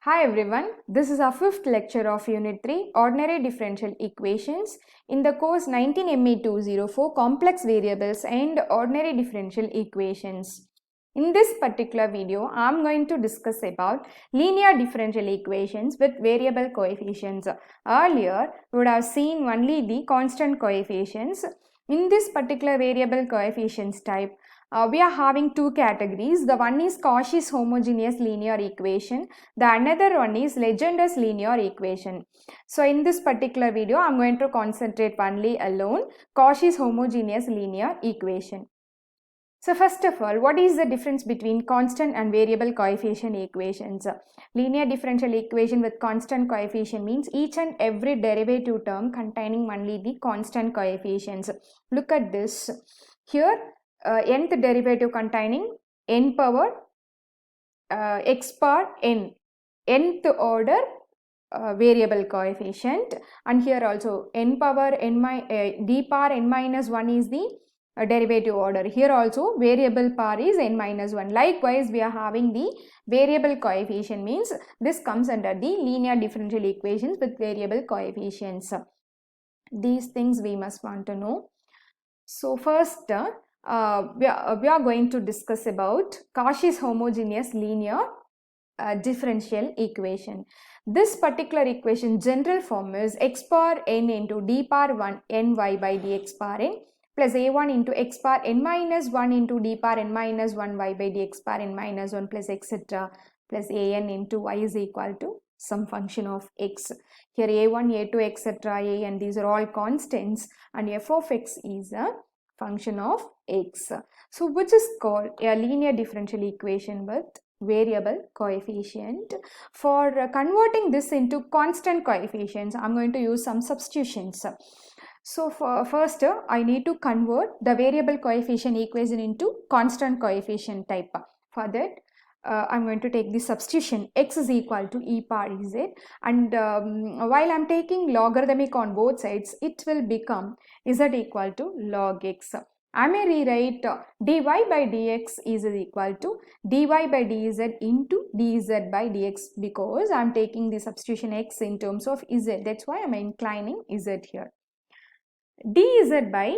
Hi everyone, this is our fifth lecture of Unit 3 Ordinary Differential Equations in the course 19 ME 204 Complex Variables and Ordinary Differential Equations. In this particular video, I am going to discuss about linear differential equations with variable coefficients. Earlier, we would have seen only the constant coefficients. In this particular variable coefficients type, we are having two categories. The one is Cauchy's homogeneous linear equation. The another one is Legendre's linear equation. So in this particular video, I am going to concentrate only alone Cauchy's homogeneous linear equation. So first of all, what is the difference between constant and variable coefficient equations? Linear differential equation with constant coefficient means each and every derivative term containing only the constant coefficients. Look at this. Here, nth derivative containing n power x power n, nth order variable coefficient, and here also n power n d power n minus 1 is the derivative order. Here also variable power is n minus 1. Likewise, we are having the variable coefficient means this comes under the linear differential equations with variable coefficients. These things we must want to know. So first, we are going to discuss about Cauchy's homogeneous linear differential equation. This particular equation general form is x power n into d power 1 ny by dx power n plus a1 into x power n minus 1 into d power n minus 1 y by dx power n minus 1 plus etc. plus an into y is equal to some function of x. Here a1, a2, etc. an, these are all constants, and f of x is a function of x. So which is called a linear differential equation with variable coefficient. For converting this into constant coefficients, I am going to use some substitutions. So first, I need to convert the variable coefficient equation into constant coefficient type. For that, I am going to take the substitution x is equal to e power z, and while I am taking logarithmic on both sides, it will become z equal to log x. I may rewrite dy by dx is equal to dy by dz into dz by dx, because I am taking the substitution x in terms of z. That's why I am inclining z here. dz by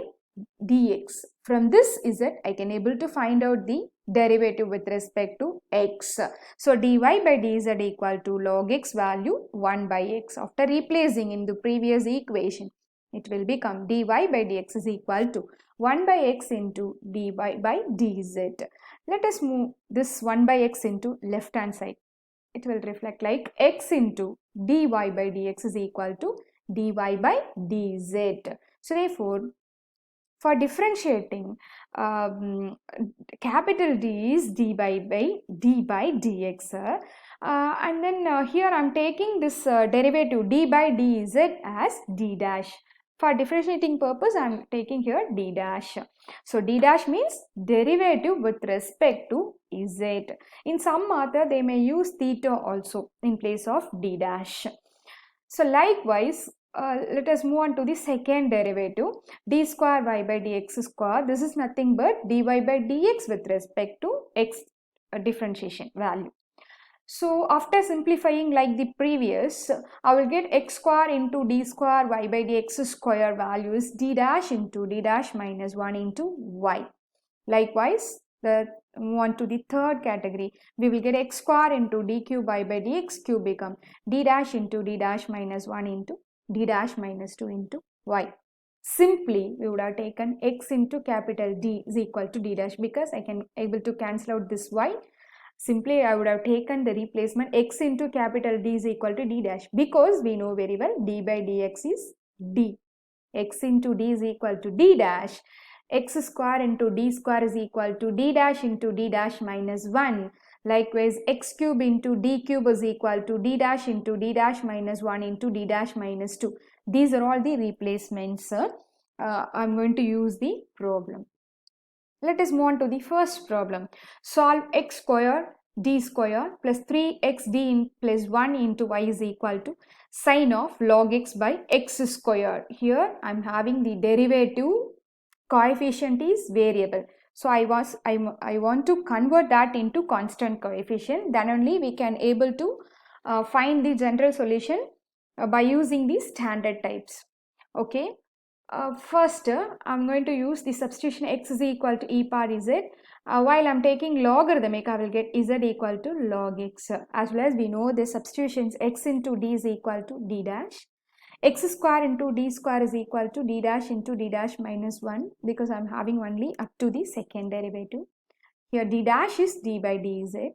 dx. From this z, I can able to find out the derivative with respect to x. So dy by dz equal to log x value 1 by x. After replacing in the previous equation, it will become dy by dx is equal to 1 by x into dy by dz. Let us move this 1 by x into left hand side. It will reflect like x into dy by dx is equal to dy by dz. So therefore, for differentiating, capital D is d by dx, and then here I am taking this derivative d by dz as d dash. For differentiating purpose, I am taking here d dash. So d dash means derivative with respect to z. In some author, they may use theta also in place of d dash. So likewise, let us move on to the second derivative, d square y by dx square. This is nothing but dy by dx with respect to x differentiation value. So after simplifying like the previous, I will get x square into d square y by dx square value is d dash into d dash minus 1 into y. Likewise, move on to the third category, we will get x square into d cube y by dx cube become d dash into d dash minus 1 into d dash minus 2 into y. Simply, we would have taken x into capital D is equal to d dash, because I can able to cancel out this y. Simply, I would have taken the replacement x into capital D is equal to d dash, because we know very well d by dx is d. X into d is equal to d dash. X square into d square is equal to d dash into d dash minus 1. Likewise, x cube into d cube is equal to d dash into d dash minus 1 into d dash minus 2. These are all the replacements. I am going to use the problem. Let us move on to the first problem. Solve x square d square plus 3xd plus 1 into y is equal to sine of log x by x square. Here I am having the derivative coefficient is variable. So I want to convert that into constant coefficient. Then only we can able to find the general solution by using the standard types. Okay. First, I'm going to use the substitution x is equal to e power z. While I'm taking logarithmic, I will get z equal to log x. As well as we know the substitutions x into d is equal to d dash. X square into d square is equal to d dash into d dash minus 1, because I'm having only up to the second derivative. Here d dash is d by dz.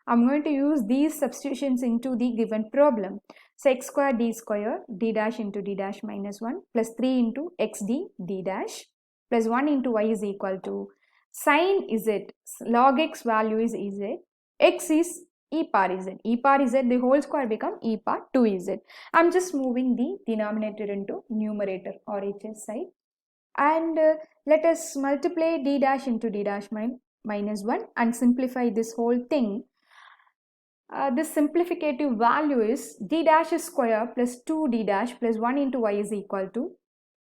I'm going to use these substitutions into the given problem. So x square d square d dash into d dash minus 1 plus 3 into xd d dash plus 1 into y is equal to sin z, log x value is z, x is e power z. E power z, the whole square become e power 2z. I'm just moving the denominator into numerator or hs side, and let us multiply d dash into d dash minus 1 and simplify this whole thing. This simplificative value is d dash square plus 2d dash plus 1 into y is equal to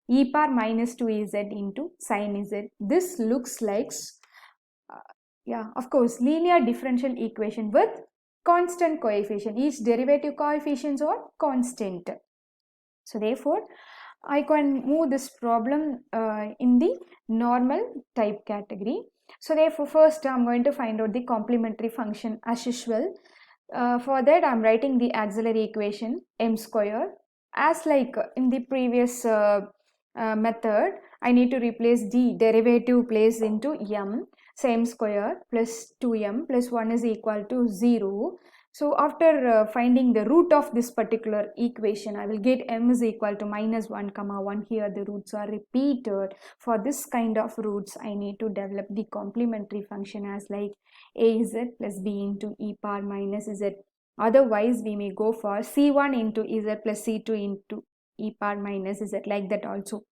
e power minus 2z into sin z. This looks like, of course, linear differential equation with constant coefficient. Each derivative coefficients are constant. So therefore, I can move this problem in the normal type category. So therefore, first I am going to find out the complementary function as usual. For that, I am writing the auxiliary equation m square. As like in the previous method, I need to replace the derivative place into m. So m square plus 2m plus 1 is equal to 0. So after finding the root of this particular equation, I will get m is equal to minus 1 comma 1. Here the roots are repeated. For this kind of roots, I need to develop the complementary function as like az plus b into e power minus z. Otherwise, we may go for c1 into z plus c2 into e power minus z, like that also.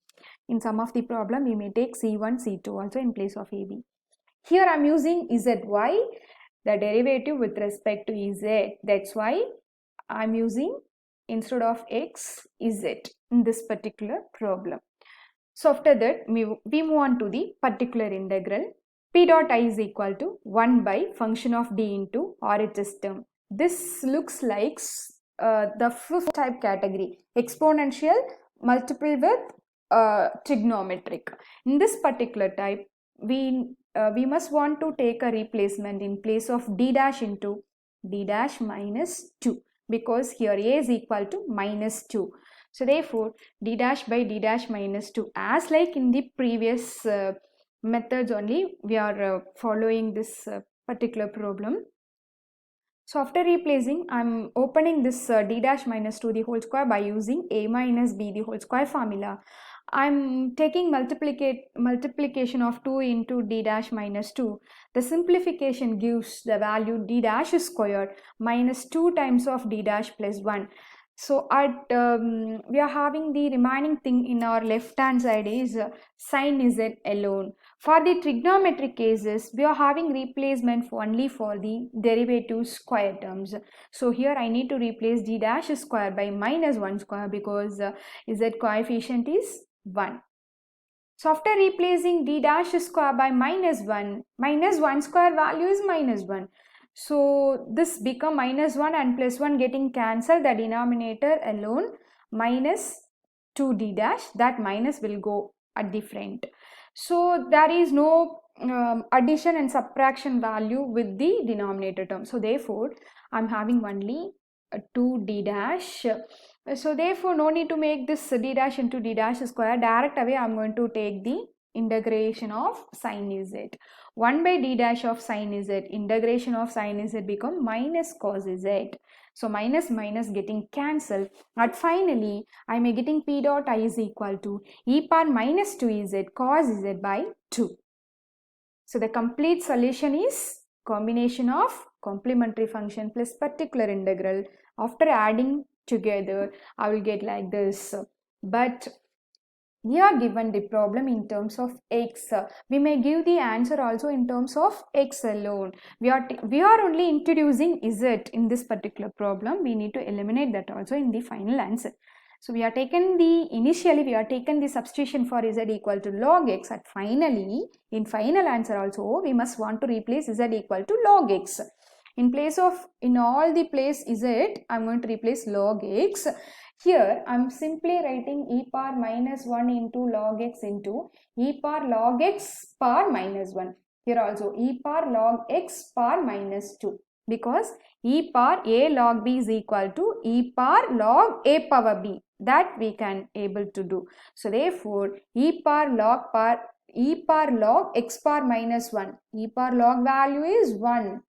In some of the problem, we may take c1, c2 also in place of ab. Here I am using zy, the derivative with respect to z. That's why I am using instead of x, z in this particular problem. So after that, we move on to the particular integral. P dot I is equal to 1 by function of d into RHS term. This looks like the fifth type category, exponential multiple with trigonometric. In this particular type, we must want to take a replacement in place of d dash into d dash minus 2, because here a is equal to minus 2. So therefore, d dash by d dash minus 2, as like in the previous methods only, we are following this particular problem. So after replacing, I am opening this d dash minus 2 the whole square by using a minus b the whole square formula. I am taking multiplication of 2 into d dash minus 2. The simplification gives the value d dash squared minus 2 times of d dash plus 1. So at we are having the remaining thing in our left hand side is sin z alone. For the trigonometric cases, we are having replacement only for the derivative square terms. So here I need to replace d dash square by minus 1 square, because z coefficient is 1. So after replacing d dash square by minus 1 square value is minus 1. So this become minus 1 and plus 1 getting cancelled, the denominator alone minus 2d dash, that minus will go at the front. So there is no addition and subtraction value with the denominator term. So therefore, I am having only 2d dash. So therefore, no need to make this d dash into d dash square. Direct away, I am going to take the integration of sin z. 1 by d dash of sin z, integration of sin z become minus cos z. So minus minus getting cancelled, and finally I am getting p dot I is equal to e power minus 2z cos z by 2. So the complete solution is combination of complementary function plus particular integral. After adding together, I will get like this. But we are given the problem in terms of x. We may give the answer also in terms of x alone. We are only introducing z in this particular problem. We need to eliminate that also in the final answer. So we are taken the substitution for z equal to log x, and finally in final answer also we must want to replace z equal to log x. In all the place z, I'm going to replace log x. Here I'm simply writing e power minus 1 into log x into e power log x power minus 1. Here also e power log x power minus 2, because e power a log b is equal to e power log a power b. That we can able to do. So therefore e power log x power minus 1. E power log value is 1.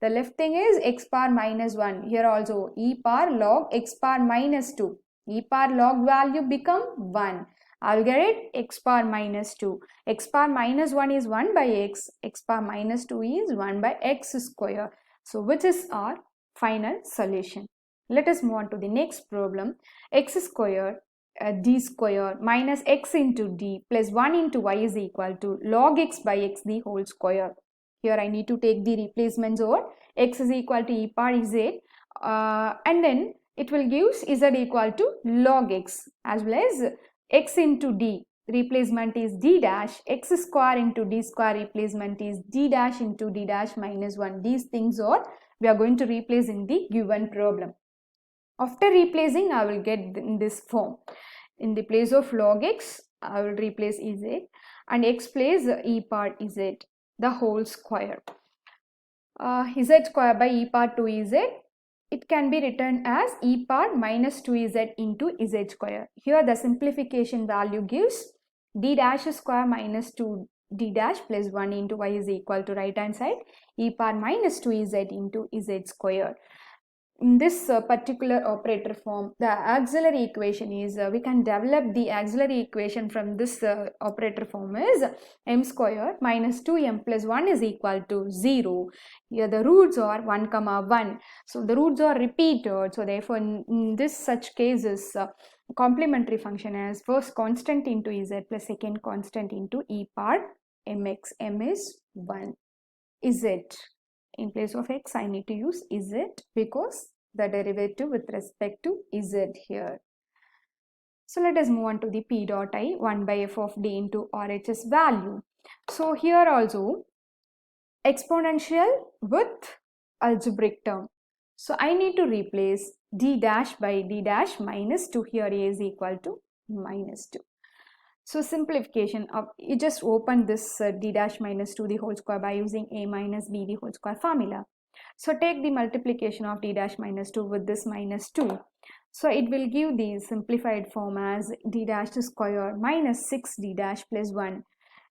The left thing is x power minus 1. Here also e power log x power minus 2. E power log value become 1. I'll get it x power minus 2. X power minus 1 is 1 by x. X power minus 2 is 1 by x square. So which is our final solution. Let us move on to the next problem. X square d square minus x into d plus 1 into y is equal to log x by x the whole square. Here I need to take the replacements over x is equal to e power z and then it will give z equal to log x, as well as x into d replacement is d dash, x square into d square replacement is d dash into d dash minus 1. These things are we are going to replace in the given problem. After replacing, I will get in this form. In the place of log x, I will replace z and x place e power z the whole square. Z square by e power 2z, it can be written as e power minus 2z into z square. Here the simplification value gives d dash square minus 2 d dash plus 1 into y is equal to right hand side e power minus 2z into z square. In this particular operator form, the auxiliary equation is, we can develop the auxiliary equation from this operator form is m square minus 2m plus 1 is equal to 0. Here the roots are 1 comma 1. So the roots are repeated. So therefore in this such cases, complementary function as first constant into z plus second constant into e power mx. M is 1. Z. In place of x, I need to use z because the derivative with respect to z here. So let us move on to the p dot I 1 by f of d into RHS value. So here also exponential with algebraic term. So I need to replace d dash by d dash minus 2. Here a is equal to minus 2. So simplification of, you just open this d dash minus 2 the whole square by using a minus b the whole square formula. So take the multiplication of d dash minus 2 with this minus 2. So it will give the simplified form as d dash square minus 6 d dash plus 1.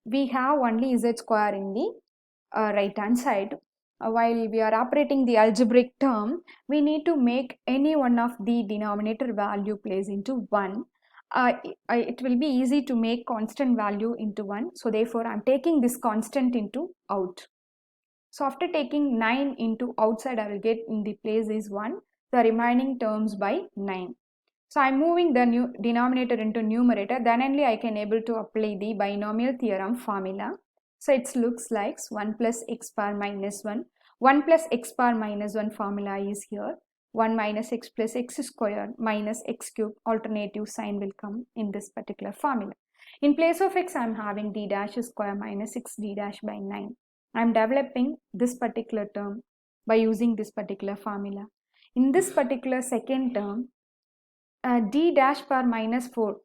We have only z square in the right hand side. While we are operating the algebraic term, we need to make any one of the denominator value place into 1. It will be easy to make constant value into 1. So therefore, I am taking this constant into out. So after taking 9 into outside, I will get in the place is 1. The remaining terms by 9. So I am moving the new denominator into numerator. Then only I can able to apply the binomial theorem formula. So it looks like 1 plus x power minus 1. 1 plus x power minus 1 formula is here. 1 minus x plus x square minus x cube, alternative sign will come in this particular formula. In place of x, I am having d dash square minus 6 d dash by 9. I am developing this particular term by using this particular formula. In this particular second term, d dash power minus 4,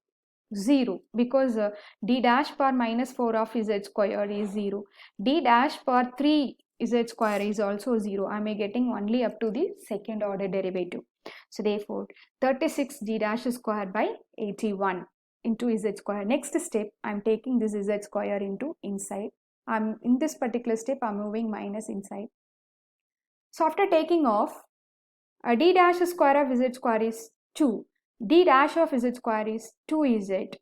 0, because d dash power minus 4 of z square is 0. D dash power 3 z square is also 0. I am getting only up to the second order derivative. So therefore 36 d dash square by 81 into z square. Next step, I am taking this z square into inside. In this particular step, I am moving minus inside. So after taking off, d dash square of z square is 2. D dash of z square is 2z.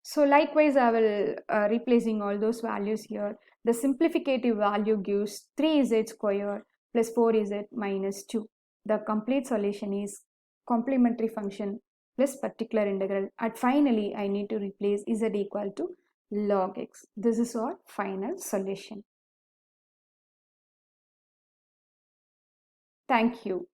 So likewise, I will replacing all those values here. The simplificative value gives 3z square plus 4z minus 2. The complete solution is complementary function plus particular integral. And finally, I need to replace z equal to log x. This is our final solution. Thank you.